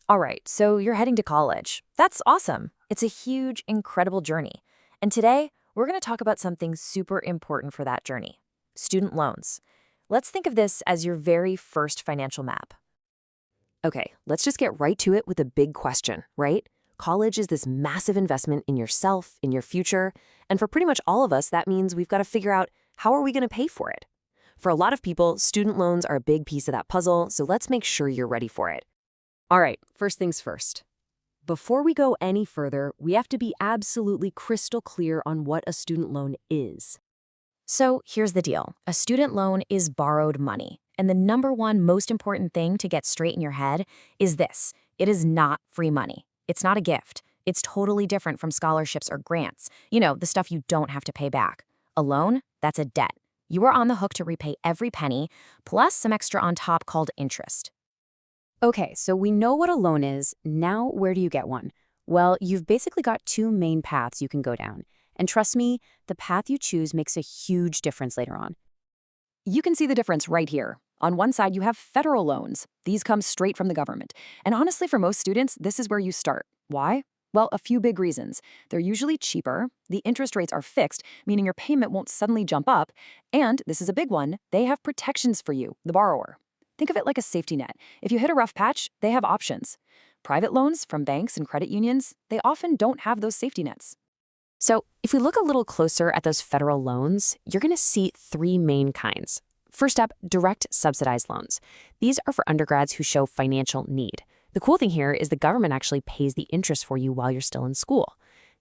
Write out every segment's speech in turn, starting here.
All right, so you're heading to college. That's awesome. It's a huge, incredible journey. And today, we're going to talk about something super important for that journey: student loans. Let's think of this as your very first financial map. Okay, let's just get right to it with a big question, right? College is this massive investment in yourself, in your future, and for pretty much all of us, that means we've got to figure out how are we going to pay for it. For a lot of people, student loans are a big piece of that puzzle, so let's make sure you're ready for it. All right, first things first. Before we go any further, we have to be absolutely crystal clear on what a student loan is. So here's the deal. A student loan is borrowed money. And the number one most important thing to get straight in your head is this: it is not free money. It's not a gift. It's totally different from scholarships or grants. You know, the stuff you don't have to pay back. A loan, that's a debt. You are on the hook to repay every penny, plus some extra on top called interest. Okay, so we know what a loan is. Now, where do you get one? Well, you've basically got two main paths you can go down. And trust me, the path you choose makes a huge difference later on. You can see the difference right here. On one side, you have federal loans. These come straight from the government. And honestly, for most students, this is where you start. Why? Well, a few big reasons. They're usually cheaper, the interest rates are fixed, meaning your payment won't suddenly jump up, and, this is a big one, they have protections for you, the borrower. Think of it like a safety net. If you hit a rough patch, they have options. Private loans from banks and credit unions, they often don't have those safety nets. So, if we look a little closer at those federal loans, you're going to see three main kinds. First up, direct subsidized loans. These are for undergrads who show financial need. The cool thing here is the government actually pays the interest for you while you're still in school.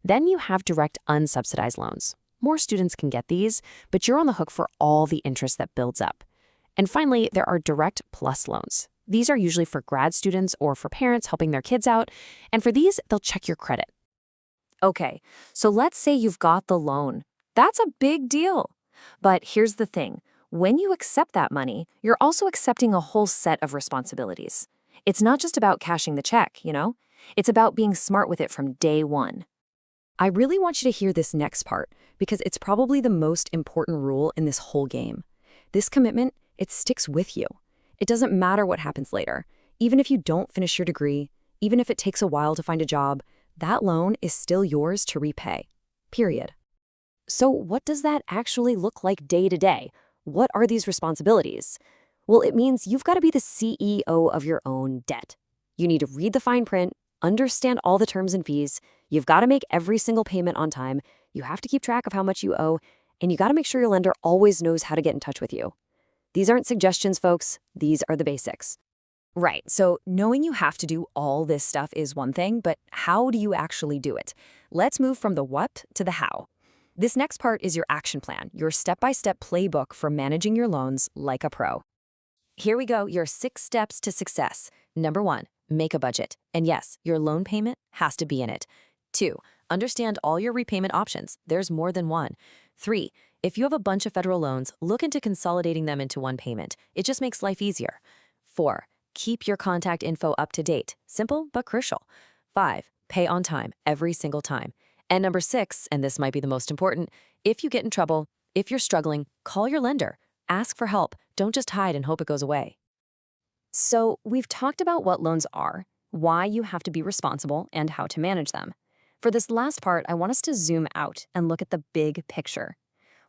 Then you have direct unsubsidized loans. More students can get these, but you're on the hook for all the interest that builds up. And finally, there are direct plus loans. These are usually for grad students or for parents helping their kids out, and for these, they'll check your credit. Okay, so let's say you've got the loan. That's a big deal. But here's the thing. When you accept that money, you're also accepting a whole set of responsibilities. It's not just about cashing the check, you know? It's about being smart with it from day one. I really want you to hear this next part because it's probably the most important rule in this whole game. This commitment, it sticks with you. It doesn't matter what happens later. Even if you don't finish your degree, even if it takes a while to find a job, that loan is still yours to repay. Period. So what does that actually look like day to day? What are these responsibilities? Well, it means you've got to be the CEO of your own debt. You need to read the fine print, understand all the terms and fees. You've got to make every single payment on time. You have to keep track of how much you owe, and you got to make sure your lender always knows how to get in touch with you. These aren't suggestions, folks. These are the basics. Right, so knowing you have to do all this stuff is one thing, but how do you actually do it? Let's move from the what to the how. This next part is your action plan, your step-by-step playbook for managing your loans like a pro. Here we go, your 6 steps to success. Number 1, make a budget. And yes, your loan payment has to be in it. 2, understand all your repayment options. There's more than one. 3, if you have a bunch of federal loans, look into consolidating them into one payment. It just makes life easier. 4, keep your contact info up to date. Simple but crucial. 5, pay on time every single time. And number 6, and this might be the most important, if you get in trouble, if you're struggling, call your lender. Ask for help. Don't just hide and hope it goes away. So we've talked about what loans are, why you have to be responsible, and how to manage them. For this last part, I want us to zoom out and look at the big picture.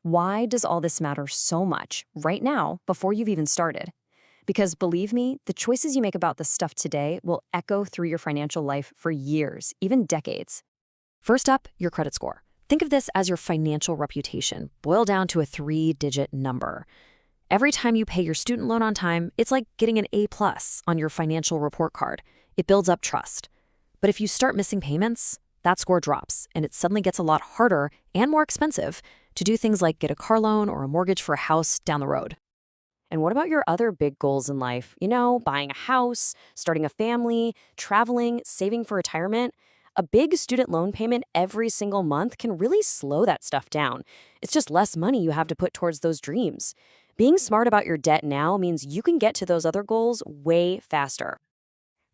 Why does all this matter so much right now before you've even started? Because believe me, the choices you make about this stuff today will echo through your financial life for years, even decades. First up, your credit score. Think of this as your financial reputation, boiled down to a 3-digit number. Every time you pay your student loan on time, it's like getting an A+ on your financial report card. It builds up trust. But if you start missing payments, that score drops, and it suddenly gets a lot harder and more expensive to do things like get a car loan or a mortgage for a house down the road. And what about your other big goals in life? You know, buying a house, starting a family, traveling, saving for retirement? A big student loan payment every single month can really slow that stuff down. It's just less money you have to put towards those dreams. Being smart about your debt now means you can get to those other goals way faster.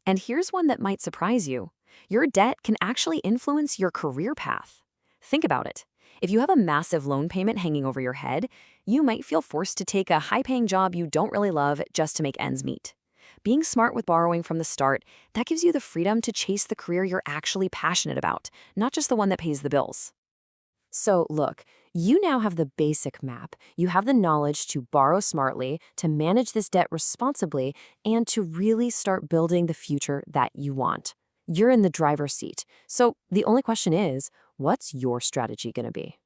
And here's one that might surprise you. Your debt can actually influence your career path. Think about it. If you have a massive loan payment hanging over your head, you might feel forced to take a high-paying job you don't really love just to make ends meet. Being smart with borrowing from the start, that gives you the freedom to chase the career you're actually passionate about, not just the one that pays the bills. So, look, you now have the basic map. You have the knowledge to borrow smartly, to manage this debt responsibly, and to really start building the future that you want. You're in the driver's seat. So, the only question is, what's your strategy going to be?